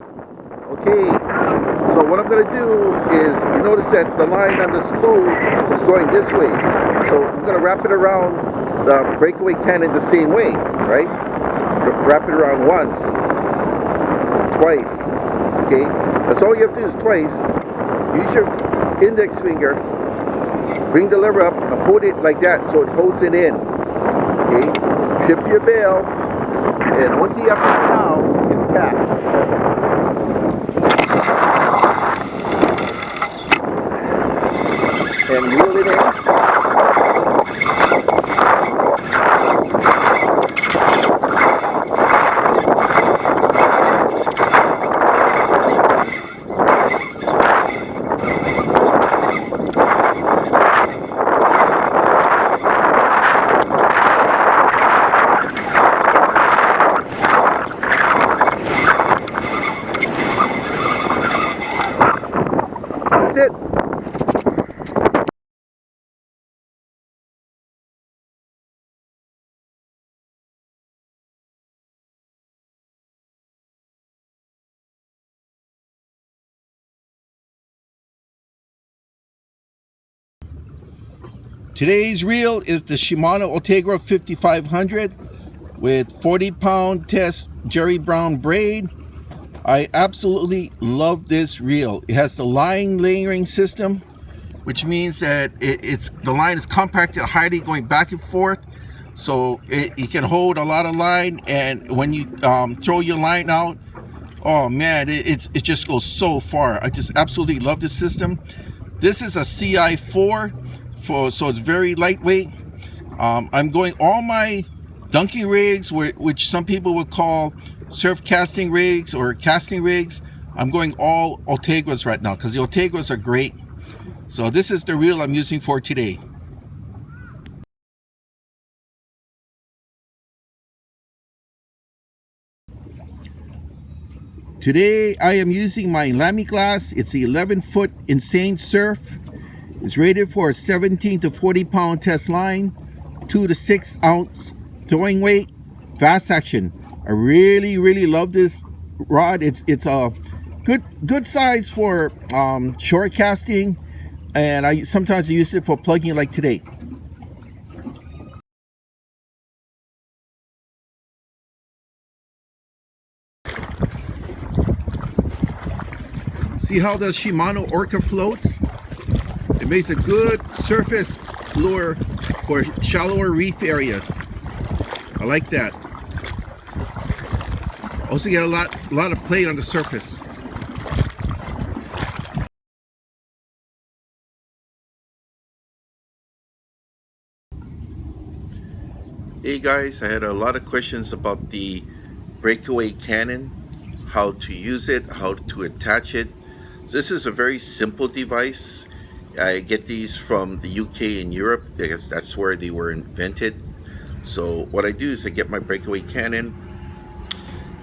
Okay, so what I'm going to do is, you notice that the line on the spool is going this way. So I'm going to wrap it around the breakaway cannon the same way, right? Wrap it around once, twice, okay? That's all you have to do is twice. Use your index finger, bring the lever up and hold it like that so it holds it in, okay? Trip your bail, and the only thing you have to do now is cast. And reel it in. That's it. Today's reel is the Shimano Ultegra 5500 with 40-pound test Jerry Brown braid. I absolutely love this reel. It has the line layering system, which means that the line is compacted, highly going back and forth, so it can hold a lot of line. And when you throw your line out, oh man, it just goes so far. I just absolutely love this system. This is a CI4, so it's very lightweight. I'm going all my dunking rigs, which some people would call surf casting rigs or casting rigs. I'm going all Ultegras right now because the Ultegras are great. So this is the reel I'm using for today. Today I am using my Lamy Glass. It's the 11-foot Insane Surf. It's rated for a 17 to 40-pound test line, 2 to 6 ounce throwing weight, fast action. I really love this rod. It's a good size for short casting, and I sometimes use it for plugging like today. See how the Shimano Orca floats? It makes a good surface lure for shallower reef areas. I like that. Also get a lot of play on the surface. Hey guys, I had a lot of questions about the Breakaway Cannon, how to use it, how to attach it. This is a very simple device. I get these from the UK and Europe because that's where they were invented. So what I do is I get my Breakaway Cannon,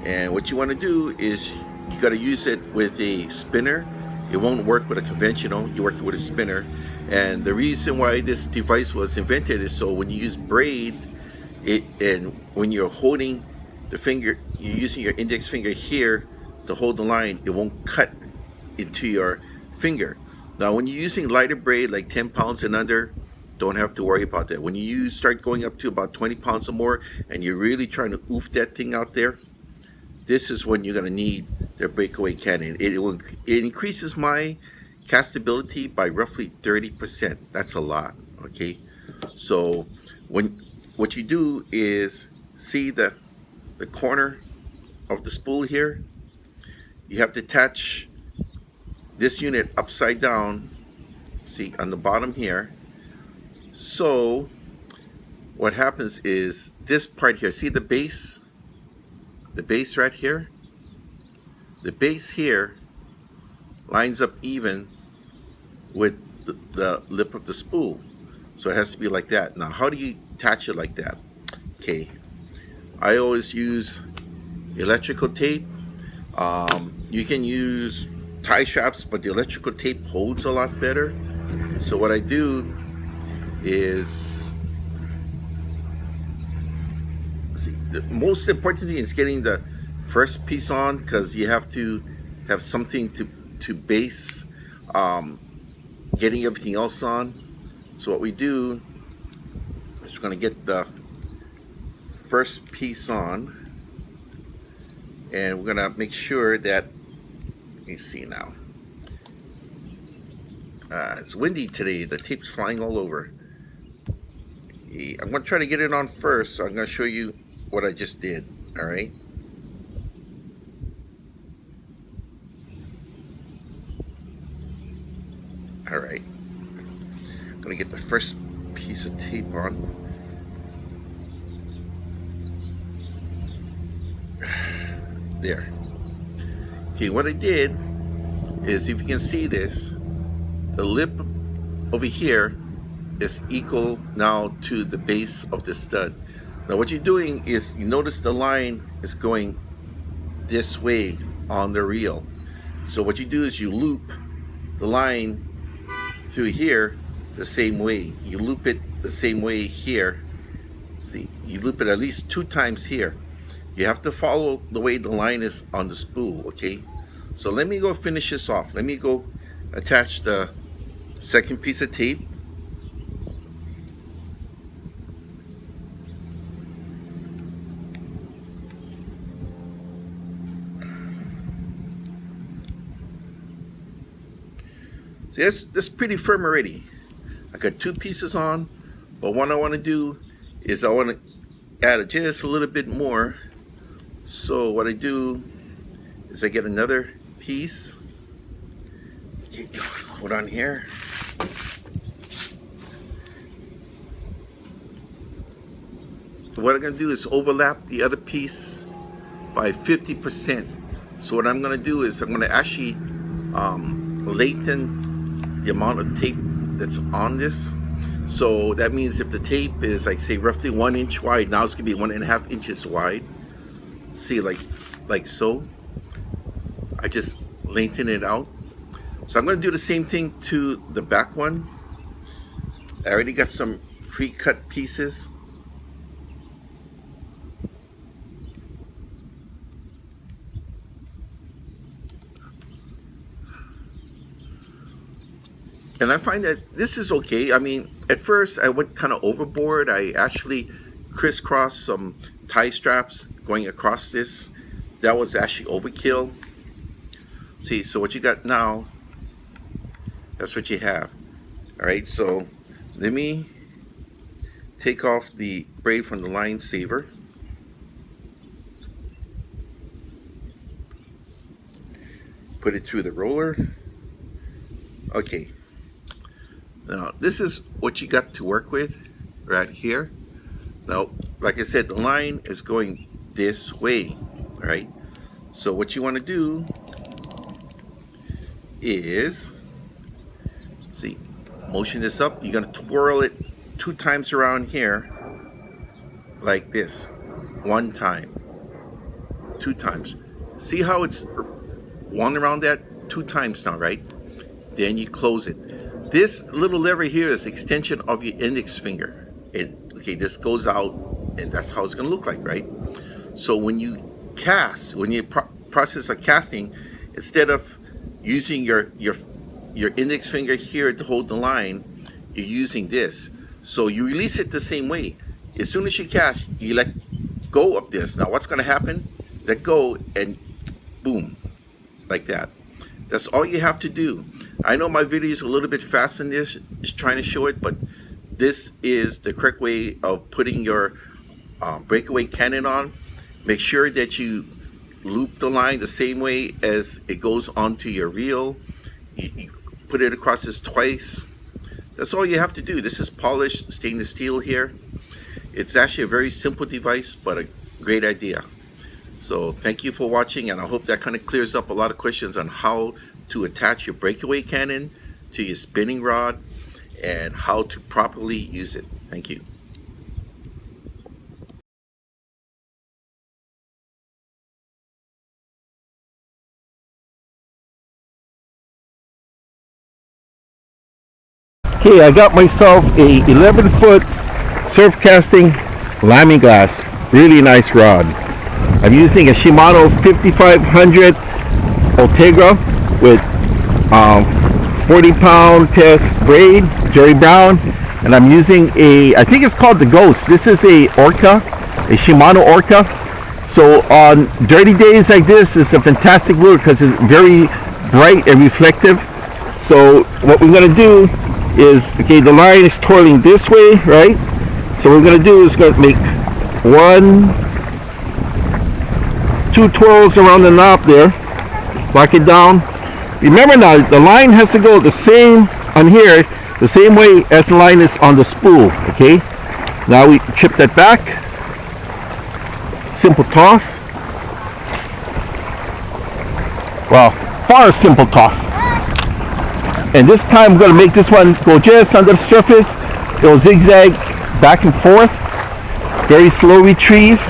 and what you want to do is you got to use it with a spinner. It won't work with a conventional, you work with a spinner. And the reason why this device was invented is so when you use braid, and when you're holding the finger, you're using your index finger here to hold the line, it won't cut into your finger. Now when you're using lighter braid like 10 pounds and under, don't have to worry about that. When you start going up to about 20 pounds or more and you're really trying to oof that thing out there, this is when you're going to need the Breakaway Cannon. It increases my castability by roughly 30%. That's a lot, okay? So what you do is see the corner of the spool here. You have to attach this unit upside down, see on the bottom here. So what happens is this part here, see the base right here, the base here lines up even with the lip of the spool, so it has to be like that. Now how do you attach it like that? Okay, I always use electrical tape. You can use tie straps, but the electrical tape holds a lot better. So what I do is, see, the most important thing is getting the first piece on because you have to have something to base getting everything else on. So what we do is we're going to get the first piece on, and we're going to make sure that, let me see now, it's windy today, the tape's flying all over. I'm going to try to get it on first, so I'm going to show you what I just did. All right, all right, I'm going to get the first piece of tape on. There. Okay, what I did is, if you can see this, the lip over here is equal now to the base of the stud. Now what you're doing is, you notice the line is going this way on the reel. So what you do is you loop the line through here the same way. You loop it the same way here. See, you loop it at least 2 times here. You have to follow the way the line is on the spool, okay? So let me go finish this off. Let me go attach the second piece of tape. See, that's pretty firm already. I got 2 pieces on, but what I want to do is I want to add just a little bit more. So what I do is I get another piece. Okay, hold on here. What I'm going to do is overlap the other piece by 50%. So what I'm going to do is I'm going to actually lengthen the amount of tape that's on this. So that means if the tape is, like, say, roughly 1 inch wide, now it's going to be 1.5 inches wide. See, like so. I just lengthen it out. So I'm going to do the same thing to the back one. I already got some pre-cut pieces. And I find that this is okay. I mean, at first I went kind of overboard. I actually crisscrossed some tie straps going across this. That was actually overkill. See, so what you got now, that's what you have. All right, so let me take off the braid from the line saver. Put it through the roller. Okay. Now, this is what you got to work with right here. Now, like I said, the line is going this way, all right? So what you want to do is, see, motion this up. You're going to twirl it 2 times around here, like this. 1 time, 2 times. See how it's one around that 2 times now, right? Then you close it. This little lever here is extension of your index finger. Okay, this goes out, and that's how it's going to look like, right? So when you cast, when you process of casting, instead of using your index finger here to hold the line, you're using this. So you release it the same way. As soon as you cast, you let go of this. Now what's going to happen? Let go, and boom, like that. That's all you have to do. I know my video is a little bit fast in this, just trying to show it, but this is the correct way of putting your breakaway cannon on. Make sure that you loop the line the same way as it goes onto your reel. You put it across this twice. That's all you have to do. This is polished stainless steel here. It's actually a very simple device, but a great idea. So thank you for watching, and I hope that kind of clears up a lot of questions on how to attach your breakaway cannon to your spinning rod and how to properly use it. Thank you. Okay, I got myself a 11-foot surf casting lamy glass. Really nice rod. I'm using a Shimano 5500 Ultegra with 40-pound test braid, Jerry Brown, and I'm using I think it's called the Ghost. This is a Shimano Orca. So on dirty days like this, it's a fantastic lure because it's very bright and reflective. So what we're going to do is, okay, the line is twirling this way, right? So what we're going to do is going to make 2 twirls around the knob there, lock it down. Remember now, the line has to go the same on here, the same way as the line is on the spool, okay? Now we chip that back, simple toss. Wow, far simple toss. And this time I'm going to make this one go just under the surface. It'll zigzag back and forth, very slow retrieve.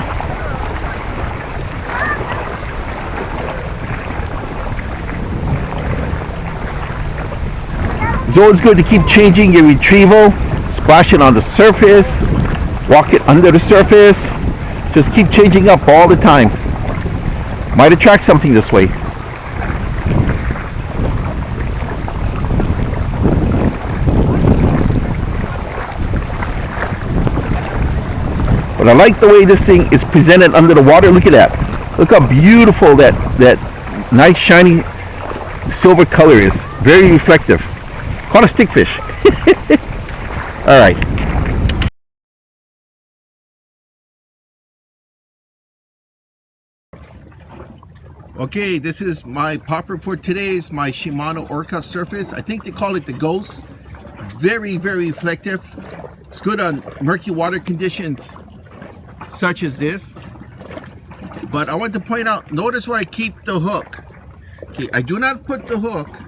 It's always good to keep changing your retrieval, splash it on the surface, walk it under the surface. Just keep changing up all the time. Might attract something this way. But I like the way this thing is presented under the water. Look at that. Look how beautiful that nice shiny silver color is. Very reflective. Caught a stickfish. All right. Okay, this is my popper for today's my Shimano Orca surface. I think they call it the Ghost. Very, very reflective. It's good on murky water conditions such as this. But I want to point out, notice where I keep the hook. Okay, I do not put the hook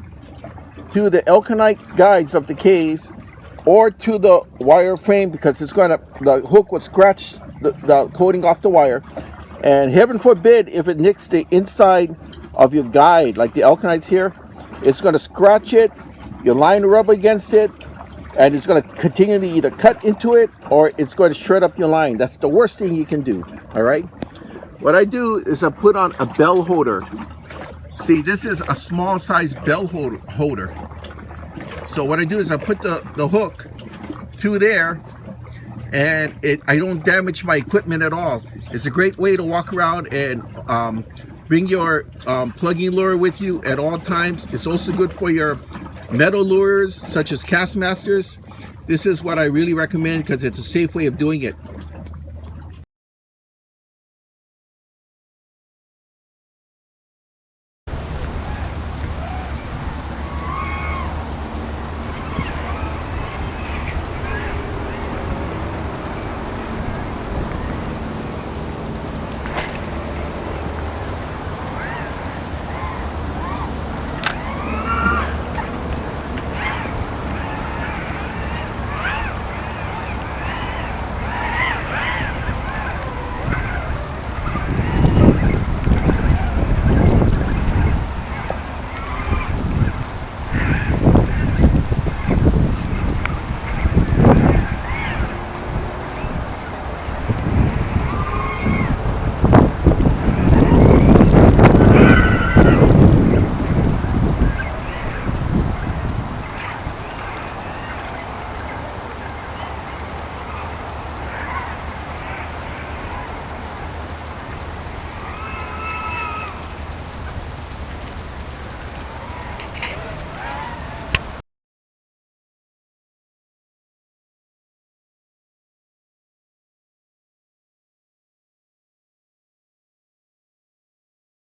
to the Elkanite guides of the case or to the wire frame because the hook would scratch the coating off the wire. And heaven forbid if it nicks the inside of your guide, like the Elkanites here, it's going to scratch it, your line will rub against it, and it's going to continue to either cut into it or it's going to shred up your line. That's the worst thing you can do, all right? What I do is I put on a bell holder. See, this is a small size bell holder. So what I do is I put the hook to there, and I don't damage my equipment at all. It's a great way to walk around and bring your plugging lure with you at all times. It's also good for your metal lures such as Castmasters. This is what I really recommend because it's a safe way of doing it.